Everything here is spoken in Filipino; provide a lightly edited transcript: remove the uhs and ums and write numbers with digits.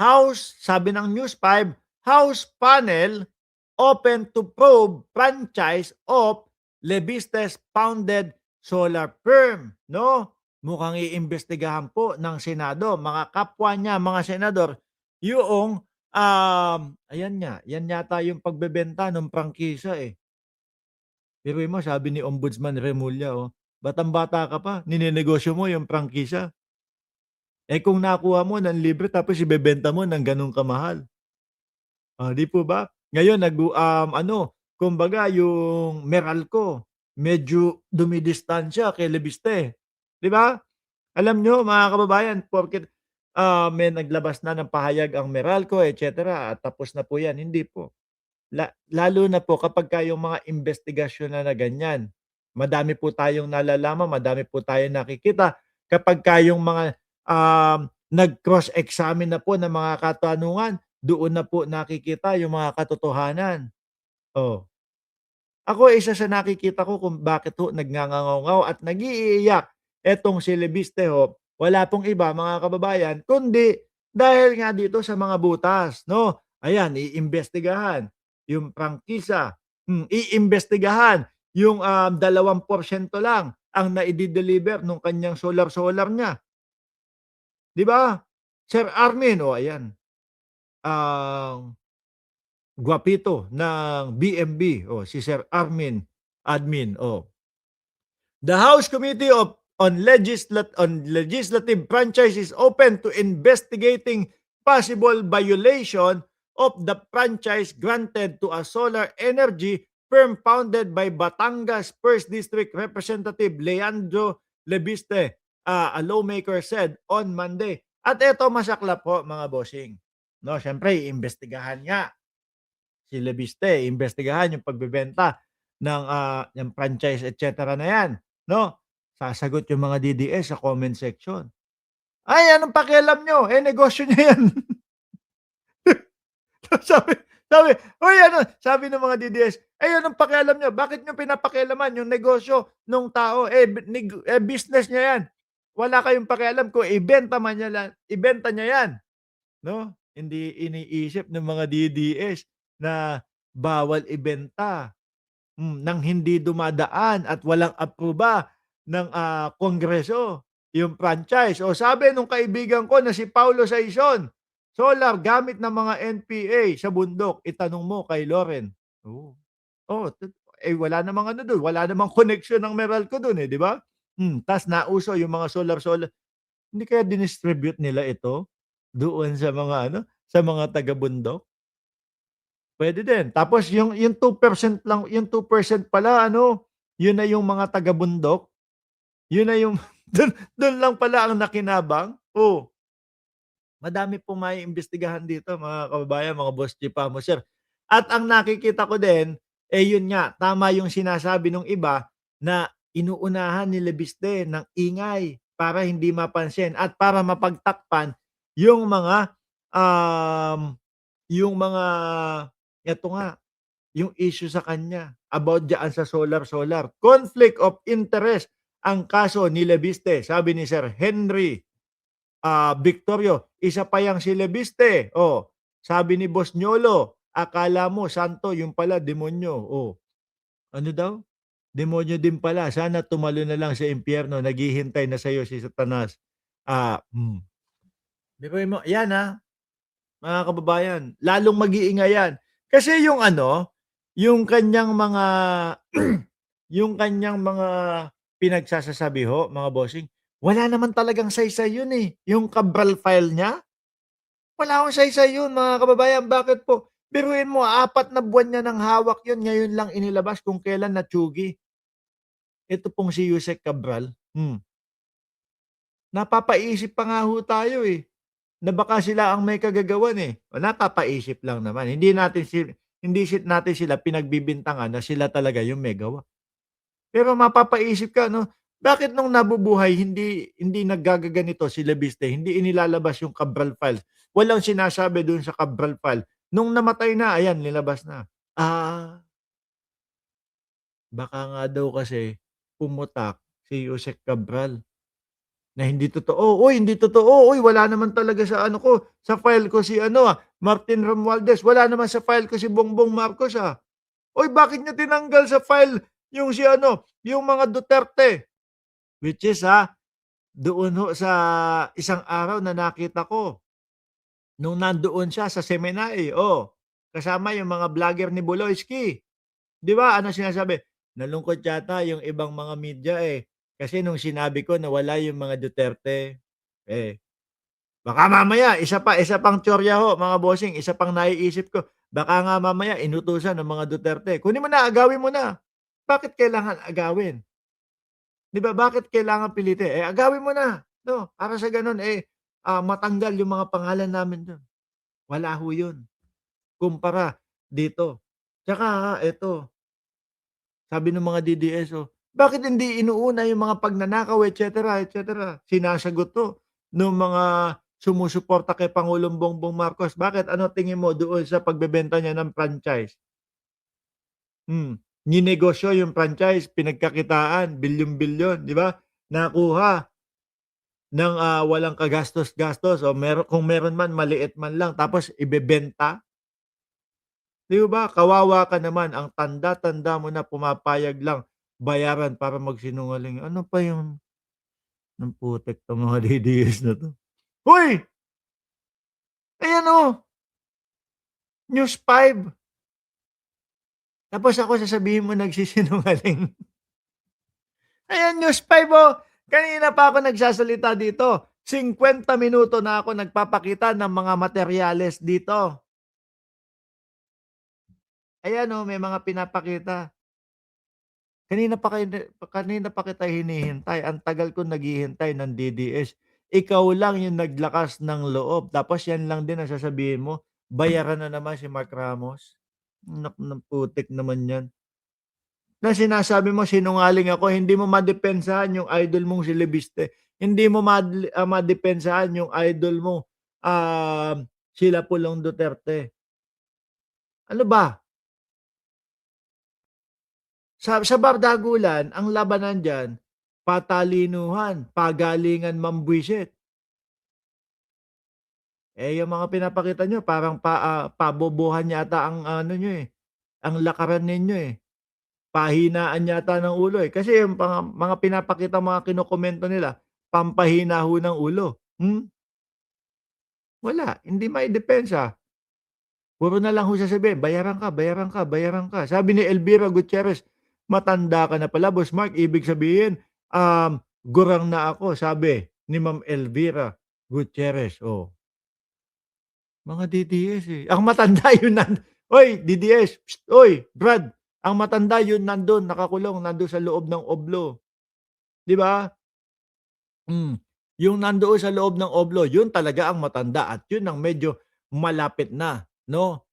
House, sabi ng News 5, House panel open to probe franchise of Levistes founded solar firm, 'no? Mukhang iimbestigahan po ng Senado, mga kapwa niya, mga senador, yung, ayan nga, yan yata yung pagbebenta ng prangkisa, eh. Biruin mo sabi ni Ombudsman Remulla, oh, "Batang-bata ka pa, ninenegosyo mo yung prangkisa. Eh, kung nakuha mo ng libre tapos ibebenta mo ng gano'n kamahal." Oh, 'di po ba? Ngayon ano, kumbaga yung Meralco medyo dumidistansya kay Leviste, 'di ba? Alam niyo mga kababayan porket, may naglabas na ng pahayag ang Meralco et cetera at tapos na po 'yan, hindi po. Lalo na po kapagka yung mga investigasyon na ganyan, madami po tayong nalalaman, madami po tayong nakikita kapagka yung mga, nag-cross-examine na po ng mga katanungan, doon na po nakikita yung mga katotohanan. Oh, ako isa sa nakikita ko kung bakit ho nagngangangaw at nag-iiyak etong si Leviste ho, wala pong iba mga kababayan kundi dahil nga dito sa mga butas 'no. Ayan, iimbestigahan yung prangkisa, iimbestigahan yung, 2% lang ang naide-deliver nung kanyang solar niya, 'di ba? Sir Armin, oh, ayan, ang gwapito ng BMB, oh, si Sir Armin Admin, oh. The House Committee on Legislative Franchise is open to investigating possible violation of the franchise granted to a solar energy firm founded by Batangas First District Representative Leandro Lebiste, a lawmaker said on Monday. At eto masaklap po mga bossing. No, syempre iimbestigahan nga si Lebiste, imbestigahan yung pagbebenta ng, yung franchise et cetera na yan, 'no? Sasagot yung mga DDS sa comment section, "Ay, anong pakialam niyo, eh, negosyo niyo yan." Sabi sabi, "Uy, ano," sabi ng mga DDS, "Ay, anong pakialam niyo, bakit niyo pinapakialaman yung negosyo nung tao, eh, business niya yan. Wala kayong pakialam kung ibenta niya yan." 'No? Hindi iniisip ng mga DDS na bawal ibenta, ng hindi dumadaan at walang apruba ng, Kongreso yung franchise. O sabi nung kaibigan ko na si Paulo Saison, solar gamit ng mga NPA sa bundok, itanong mo kay Loren. Oo. Oo, eh, wala namang ano dun, wala namang koneksyon ng Meralco dun, eh, 'di ba? Ta's nauso yung mga solar. Hindi kaya dinistribute nila ito doon sa mga ano, sa mga taga-bundok? Puwede din. Tapos yung 2% lang, yung 2% pala ano, yun na yung mga taga-bundok, yun na yung dun lang pala ang nakinabang. Oh, madami pong maiimbestigahan dito mga kababayan, mga boss Jeepamuser. At ang nakikita ko din, eh, yun nga, tama yung sinasabi nung iba na inuunahan ni Lebiste ng ingay para hindi mapansin at para mapagtakpan yung mga, um, yung mga eto nga, yung issue sa kanya about diyaan sa solar. Conflict of interest ang kaso ni Lebiste, sabi ni Sir Henry Victorio, isa pa yang si Leviste, oh. Sabi ni Boss Niolo, akala mo santo yung pala demonyo, oh. Ano daw? Demonyo din pala, sana tumalo na lang sa impyerno, naghihintay na sa'yo si Satanas. Ah, hmm. Biruin mo 'yan, mga kababayan, lalong mag-iingay 'yan. Kasi yung ano, yung kaniyang mga yung kaniyang mga pinagsasasabi ho, mga bossing, wala naman talagang saysay yun, eh. Yung Cabral file niya, wala akong saysay yun mga kababayan, bakit po? Biruin mo 4 na buwan niya ng hawak yun, ngayon lang inilabas kung kailan natsugi. Ito pong si Yusek Cabral, napapaisip pa nga ho tayo, eh, na baka sila ang may kagagawan, eh. O napapaisip lang naman, hindi natin sila pinagbibintangan na sila talaga yung may gawa. Pero mapapaisip ka 'no, bakit nung nabubuhay hindi naggagaganito si Leviste, hindi inilalabas yung Cabral files, walang sinasabi dun sa Cabral file, nung namatay na ayan nilabas na. Ah, baka nga daw kasi pumutak si Yusek Cabral, na hindi totoo. Uy, hindi totoo. Uy, wala naman talaga sa ano ko, sa file ko si ano, Martin Romualdez. Wala naman sa file ko si Bongbong Marcos, Uy, bakit niyo tinanggal sa file yung si ano, yung mga Duterte? Which is, doon ho sa isang araw na nakita ko nung nandoon siya sa Seminay, kasama yung mga vlogger ni Buloyski. 'Di ba, ano sinasabi, nalungkot yata yung ibang mga media, kasi nung sinabi ko na wala yung mga Duterte, eh, baka mamaya isa pang tsorya ho mga bossing, isa pang naiisip ko, baka nga mamaya inutusan ng mga Duterte, "Kunin mo na, agawin mo na." Bakit kailangan agawin? 'Di ba, bakit kailangan pilitin? Agawin mo na, 'no, para sa gano'n, matanggal yung mga pangalan namin dun. Wala ho yun, kumpara dito. Tsaka eto, sabi ng mga DDS, bakit hindi inuuna yung mga pagnanakaw et cetera. Sinasagot 'to nung mga sumusuporta kay Pangulong Bongbong Marcos. Bakit, ano tingin mo doon sa pagbebenta niya ng franchise? Ninegosyo yung franchise, pinagkakitaan, bilyon-bilyon, 'di ba? Nakuha ng, walang kagastos-gastos o kung meron man maliit man lang tapos ibebenta. 'Di ba, kawawa ka naman, ang tanda-tanda mo na pumapayag lang bayaran para magsinungaling. Ano pa yung ng putek 'tong mga DDS na 'to. Hoy! Ayan, News 5. Tapos ako sasabihin mo nagsisinungaling. Ayan, News 5, kanina pa ako nagsasalita dito, 50 minuto na ako nagpapakita ng mga materyales dito. Ayan, may mga pinapakita. Kanina pa kita hinihintay, ang tagal ko naghihintay ng DDS. Ikaw lang yung naglakas ng loob tapos yan lang din ang sasabihin mo, bayaran na naman si Mark Ramos. Naku ng putik naman yan. Na sinasabi mo sinungaling ako, hindi mo madepensahan yung idol mong si Lebiste. Hindi mo madepensahan yung idol mo, sila Pulong Duterte. Ano ba? Sa bardagulan ang labanan diyan, patalinuhan, pagalingan mambwisit. Yung mga pinapakita niyo parang pabobohan yata ang ano niyo, ang lakaran ninyo, pahinaan yata ng ulo, Kasi yung mga pinapakitang mga kinokomento nila, pampahina ho ng ulo. Wala, hindi maidepensa. Puro na lang ho sasabihin, "Bayaran ka, bayaran ka, bayaran ka." Sabi ni Elvira Gutierrez, "Matanda ka na pala, Boss Mark, ibig sabihin, gurang na ako," sabi ni Ma'am Elvira Gutierrez, oh. Mga DDS, Ang matanda yun "Hoy DDS, hoy Brad, ang matanda yun nandun nakakulong, nandun sa loob ng oblo." 'Di ba? Hmm, yung nandoon sa loob ng oblo, yun talaga ang matanda at yun ang medyo malapit na, 'no?